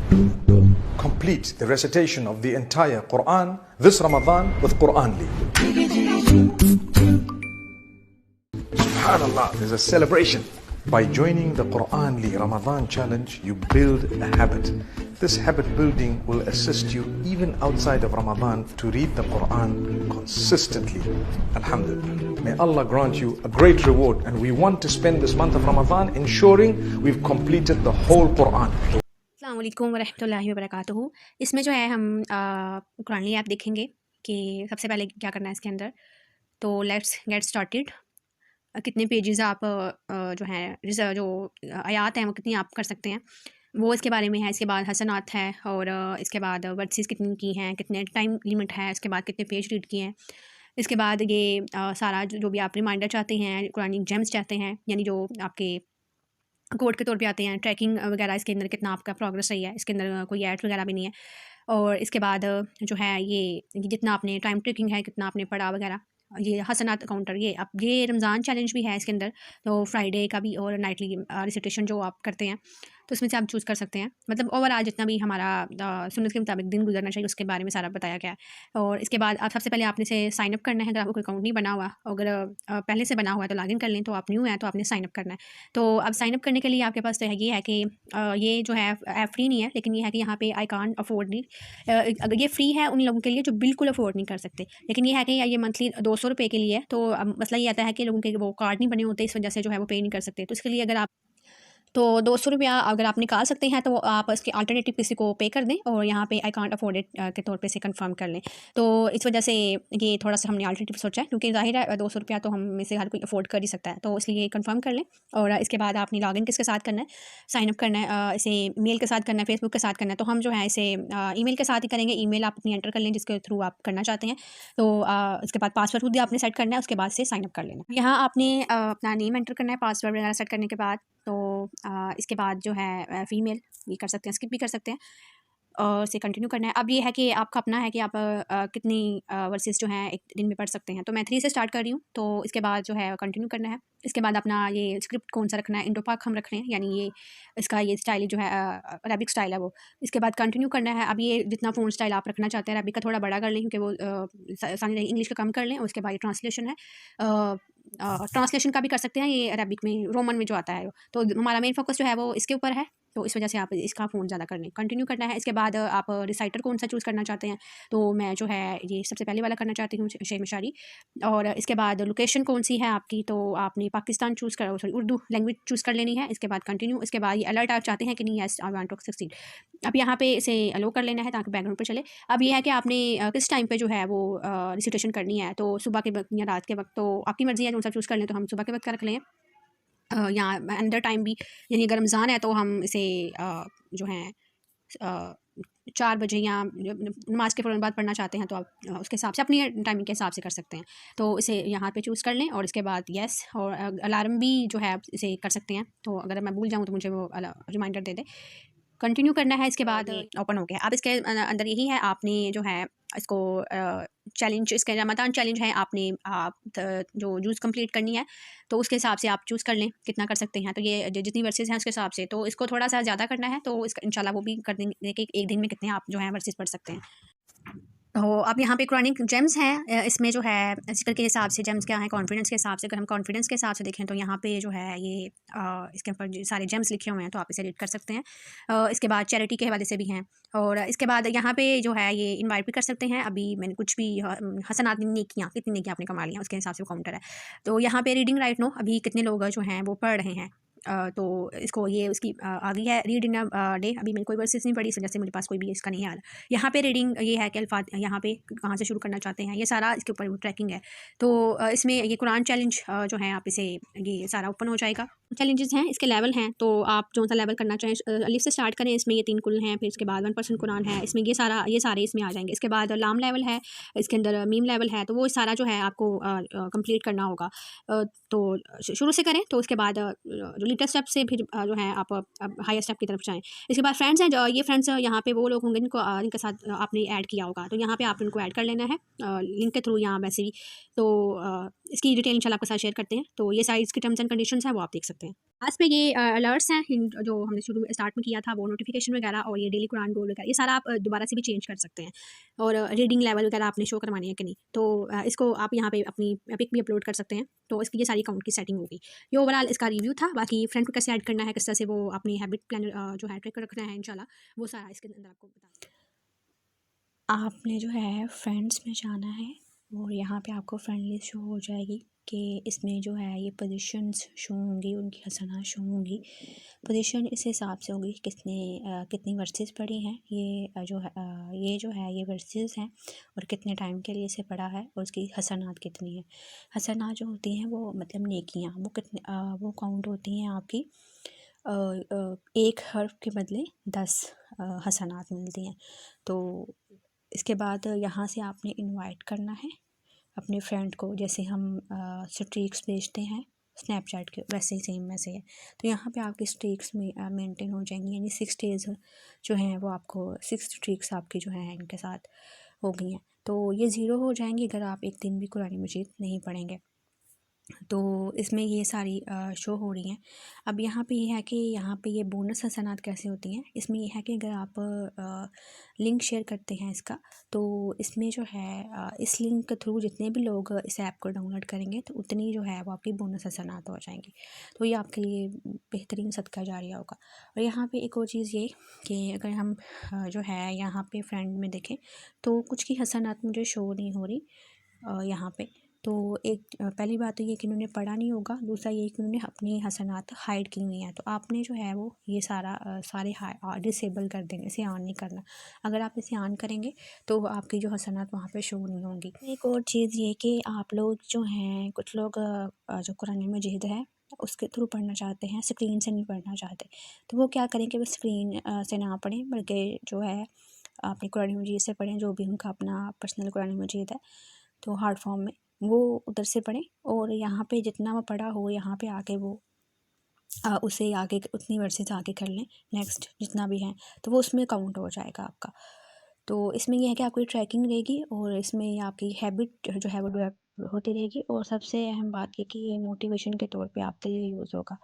Complete the recitation of the entire Quran this Ramadan with Quranly. Subhanallah, there's a celebration. By joining the Quranly Ramadan challenge, you build a habit. This habit building will assist you even outside of Ramadan to read the Quran consistently. Alhamdulillah. May Allah grant you a great reward, and we want to spend this month of Ramadan ensuring we've completed the whole Quran. अस्सलाम वालेकुम वरहमतुल्लाहि वबरकातुहू। इसमें जो है हम कुरानली app देखेंगे कि सबसे पहले क्या करना है इसके अंदर। तो लेट्स गेट स्टार्टेड। कितने पेजेस आप जो है जो आयात हैं वो कितनी आप कर सकते हैं वो इसके बारे में है। इसके बाद हसनात है और इसके बाद वर्सेस कितनी की हैं, कितने टाइम लिमिट है, इसके बाद कितने पेज रीड किए हैं। इसके बाद ये सारा जो भी आप रिमाइंडर चाहते हैं, कुरानिक जेम्स चाहते हैं, यानी जो आपके कोड के तौर पे आते हैं, ट्रैकिंग वगैरह इसके अंदर कितना आपका प्रोग्रेस रही है, इसके अंदर कोई ऐड वगैरह भी नहीं है। और इसके बाद जो है ये जितना आपने टाइम ट्रैकिंग है, कितना आपने पढ़ा वगैरह, ये हसनात काउंटर, ये रमज़ान चैलेंज भी है इसके अंदर। तो फ्राइडे का भी और नाइटली रिसिटेशन जो आप करते हैं तो उसमें से आप चूज़ कर सकते हैं। मतलब ओवरऑल जितना भी हमारा सुन्नत के मुताबिक दिन गुजरना चाहिए उसके बारे में सारा बताया गया है। और इसके बाद आप सबसे पहले आपने से साइन अप करना है। अगर आपको कोई अकाउंट नहीं बना हुआ, अगर पहले से बना हुआ है तो लॉगिन कर लें। तो आप न्यू हैं तो आपने साइन अप करना है। तो अब साइन अप करने के लिए आपके पास तो ये है कि ये जो है ऐप फ्री नहीं है, लेकिन ये है कि यहाँ पे आई कांट अफोर्ड नहीं। अगर ये फ्री है उन लोगों के लिए जो बिल्कुल अफोर्ड नहीं कर सकते, लेकिन ये है कि ये मंथली 200 रुपये के लिए है। तो अब मसला ये आता है कि लोगों के वो कार्ड नहीं बने होते, इस वजह से जो है वो पे नहीं कर सकते। तो इसके लिए अगर आप 200 रुपया अगर आप निकाल सकते हैं तो आप इसके अल्टरनेटिव किसी को पे कर दें और यहाँ पे आई कांट अफोर्ड इट के तौर पे से कंफर्म कर लें। तो इस वजह से ये थोड़ा सा हमने अल्टरनेटिव सोचा है, क्योंकि जाहिर है 200 रुपया तो हम में से हर कोई अफोर्ड कर ही सकता है। तो इसलिए कंफर्म कर लें। और इसके बाद आपने लॉगिन किसके साथ करना है, साइनअप करना है, इसे मेल के साथ करना है, फेसबुक के साथ करना है। तो हम जो है इसे ईमेल के साथ ही करेंगे। ईमेल आप अपनी एंटर कर लें जिसके थ्रू आप करना चाहते हैं। तो इसके बाद पासवर्ड खुद ही आपने सेट करना है, उसके बाद से साइनअप कर लेना। यहाँ आपने अपना नेम एंटर करना है पासवर्ड वगैरह सेट करने के बाद। तो इसके बाद जो है फ़ीमेल ये कर सकते हैं, स्किप भी कर सकते हैं और इसे कंटिन्यू करना है। अब ये है कि आपका अपना है कि आप कितनी वर्सेस जो हैं एक दिन में पढ़ सकते हैं। तो मैं 3 से स्टार्ट कर रही हूँ। तो इसके बाद जो है कंटिन्यू करना है। इसके बाद अपना ये स्क्रिप्ट कौन सा रखना है, इंडो पाक हम रख रहे हैं, यानी ये इसका ये स्टाइल जो है अरबिक स्टाइल है वो। इसके बाद कंटिन्यू करना है। अब ये जितना फ़ोन स्टाइल आप रखना चाहते हैं, अरबिक का थोड़ा बड़ा कर लें क्योंकि वो सामने इंग्लिश का कम कर लें। और उसके बाद ये ट्रांसलेशन है, ट्रांसलेशन का भी कर सकते हैं। ये अरबिक में रोमन में जो आता है तो हमारा मेन फोकस जो है वो इसके ऊपर है। तो इस वजह से आप इसका फ़ोन ज़्यादा कर लें। कंटिन्यू करना है। इसके बाद आप रिसाइटर कौन सा चूज़ करना चाहते हैं, तो मैं जो है ये सबसे पहले वाला करना चाहती हूँ, शेर मशारी। और इसके बाद लोकेशन कौन सी है आपकी, तो आपने पाकिस्तान चूज़ कर सॉरी उर्दू लैंग्वेज चूज़ कर लेनी है। इसके बाद कंटिन्यू। इसके बाद ये अलर्ट आप चाहते हैं कि नहीं, yes I want to succeed. अब यहाँ पे इसे अलो कर लेना है ताकि बैकग्राउंड पर चले। अब ये है कि आपने किस टाइम पे जो है वो रिसिटेशन करनी है, तो सुबह के वक्त या रात के वक्त, तो आपकी मर्ज़ी है जो सा चूज़ कर लें। तो हम सुबह के वक्त का रख लें। यहाँ अंदर टाइम भी, यानी अगर रमज़ान है तो हम इसे जो है 4 बजे या नमाज के फ़ौरन बाद पढ़ना चाहते हैं तो आप उसके हिसाब से अपनी टाइमिंग के हिसाब से कर सकते हैं। तो इसे यहाँ पे चूज़ कर लें और इसके बाद यस। और अलार्म भी जो है आप इसे कर सकते हैं। तो अगर मैं भूल जाऊँ तो मुझे वो रिमाइंडर दे दे। कंटिन्यू करना है। इसके बाद ओपन हो गया। अब इसके अंदर यही है, आपने जो है इसको चैलेंज, इसके रमज़ान चैलेंज है, आपने जो यूज़ कंप्लीट करनी है तो उसके हिसाब से आप चूज़ कर लें कितना कर सकते हैं। तो ये जितनी वर्सेस हैं उसके हिसाब से, तो इसको थोड़ा सा ज़्यादा करना है तो इसका इंशाल्लाह वो भी कर देंगे कि एक दिन में कितने आप जो है वर्सेस पढ़ सकते हैं। तो अब यहाँ पे कुरानिक जेम्स हैं। इसमें जो है जिक्र के हिसाब से जेम्स क्या है, कॉन्फिडेंस के हिसाब से। अगर हम कॉन्फिडेंस के हिसाब से देखें तो यहाँ पे जो है ये इसके ऊपर सारे जेम्स लिखे हुए हैं, तो आप इसे रीड कर सकते हैं। इसके बाद चैरिटी के हवाले से भी हैं। और इसके बाद यहाँ पे जो है ये इनवाइट भी कर सकते हैं। अभी मैंने कुछ भी हसनात नेकियाँ, कितनी नेकियाँ आपने कमा ली हैं उसके हिसाब से वो काउंटर है। तो यहाँ पे रीडिंग राइट नो, अभी कितने लोग जो हैं वो पढ़ रहे हैं। तो इसको ये उसकी आ गई है रीड इन अ डे। अभी मैंने कोई वर्सेस नहीं पढ़ी, इस वजह से मेरे पास कोई भी इसका नहीं आ रहा। यहाँ पे रीडिंग ये है कि अल्फाज यहाँ पे कहाँ से शुरू करना चाहते हैं, ये सारा इसके ऊपर ट्रैकिंग है। तो इसमें ये कुरान चैलेंज जो है आप इसे ये सारा ओपन हो जाएगा। चैलेंजेस हैं, इसके लेवल हैं, तो आप जो सा लेवल करना चाहें अलिफ से स्टार्ट करें। इसमें ये 3 कुल हैं, फिर इसके बाद 1% कुरान है, इसमें ये सारे इसमें आ जाएंगे। इसके बाद लाम लेवल है, इसके अंदर मीम लेवल है, तो वो सारा जो है आपको कंप्लीट करना होगा। तो शुरू से करें, तो उसके बाद जो लिटिल स्टेप से फिर जो है आप हायर स्टेप की तरफ जाएँ। इसके बाद फ्रेंड्स हैं, जो ये फ्रेंड्स यहाँ पे वो लोग होंगे जिनके साथ आपने ऐड किया होगा, तो यहाँ पे आप इनको ऐड कर लेना है लिंक के थ्रू या वैसे भी। तो इसकी डिटेल इंशाल्लाह आपके साथ शेयर करते हैं। तो ये साइट्स की टर्म्स एंड कंडीशंस हैं, वो आप देख सकते हैं। लास्ट में ये अलर्ट्स हैं जो हमने शुरू में स्टार्ट में किया था, वो नोटिफिकेशन वगैरह और ये डेली कुरान गोल वगैरह, ये सारा आप दोबारा से भी चेंज कर सकते हैं। और रीडिंग लेवल वगैरह आपने शो करवानी है कि नहीं, तो इसको आप यहाँ पे अपनी पिक भी अपलोड कर सकते हैं। तो इसकी ये सारी अकाउंट की सेटिंग होगी। ये ओवरऑल इसका रिव्यू था। बाकी फ्रेंड को कैसे ऐड करना है, किस तरह से वो अपनी हैबिट प्लानर जो है ट्रैक रखना है इंशाल्लाह, वो सारा इसके अंदर आपको बता। आपने जो है फ्रेंड्स में जाना है और यहाँ पे आपको फ्रेंड लिस्ट शो हो जाएगी कि इसमें जो है ये पोजीशंस शो होंगी, उनकी हसनात शो होंगी। पोजीशन इस हिसाब से होगी कितनी वर्सेस पढ़ी हैं, ये जो है ये वर्सेस हैं और कितने टाइम के लिए इसे पढ़ा है और उसकी हसनात कितनी है। हसनात जो होती हैं वो मतलब नेकियां, वो काउंट होती हैं आपकी। एक हर्फ के बदले 10 हसनात मिलती हैं। तो इसके बाद यहाँ से आपने इनवाइट करना है अपने फ्रेंड को, जैसे हम स्ट्रीक्स भेजते हैं स्नैपचैट के, वैसे ही सेम वैसे है। तो यहाँ पे आपकी स्ट्रीक्स में मेंटेन हो जाएंगी, यानी 6 डेज़ जो हैं वो आपको 6 स्ट्रीक्स आपकी जो हैं इनके साथ हो गई हैं। तो ये ज़ीरो हो जाएंगी अगर आप एक दिन भी कुरान मजीद नहीं पढ़ेंगे। तो इसमें ये सारी शो हो रही हैं। अब यहाँ पे ये है कि यहाँ पे ये बोनस हसनात कैसे होती हैं, इसमें ये है कि अगर आप लिंक शेयर करते हैं इसका, तो इसमें जो है इस लिंक के थ्रू जितने भी लोग इस ऐप को डाउनलोड करेंगे तो उतनी जो है वो आपकी बोनस हसनात हो जाएंगी। तो ये आपके लिए बेहतरीन सदका जारिया होगा। और यहाँ पे एक और चीज़ ये कि अगर हम जो है यहाँ पे फ्रेंड में देखें तो कुछ की हसनात मुझे शो नहीं हो रही यहाँ पे। तो एक पहली बात तो ये कि उन्होंने पढ़ा नहीं होगा, दूसरा ये कि उन्होंने अपनी हसनात हाइड की हुई हैं। तो आपने जो है वो ये सारे डिसेबल कर देंगे, इसे ऑन नहीं करना। अगर आप इसे ऑन करेंगे तो आपकी जो हसनात वहाँ पे शो नहीं होंगी। एक और चीज़ ये कि आप लोग जो हैं, कुछ लोग जो कुरान मजीद है उसके थ्रू पढ़ना चाहते हैं, स्क्रीन से नहीं पढ़ना चाहते, तो वो क्या करें कि वो स्क्रीन से ना पढ़ें, बल्कि जो है अपनी कुरान मजीद से पढ़ें, जो भी उनका अपना पर्सनल कुरान मजीद है तो हार्ड फॉर्म में वो उधर से पढ़ें। और यहाँ पे जितना वो पढ़ा हो यहाँ पे आके वो उसे आगे उतनी वर्सेस आगे कर लें, नेक्स्ट जितना भी है तो वो उसमें काउंट हो जाएगा आपका। तो इसमें यह है कि आपकी ट्रैकिंग रहेगी और इसमें आपकी हैबिट जो है वो डेवलप होती रहेगी। और सबसे अहम बात ये कि ये मोटिवेशन के तौर पे आपके लिए यूज़ होगा।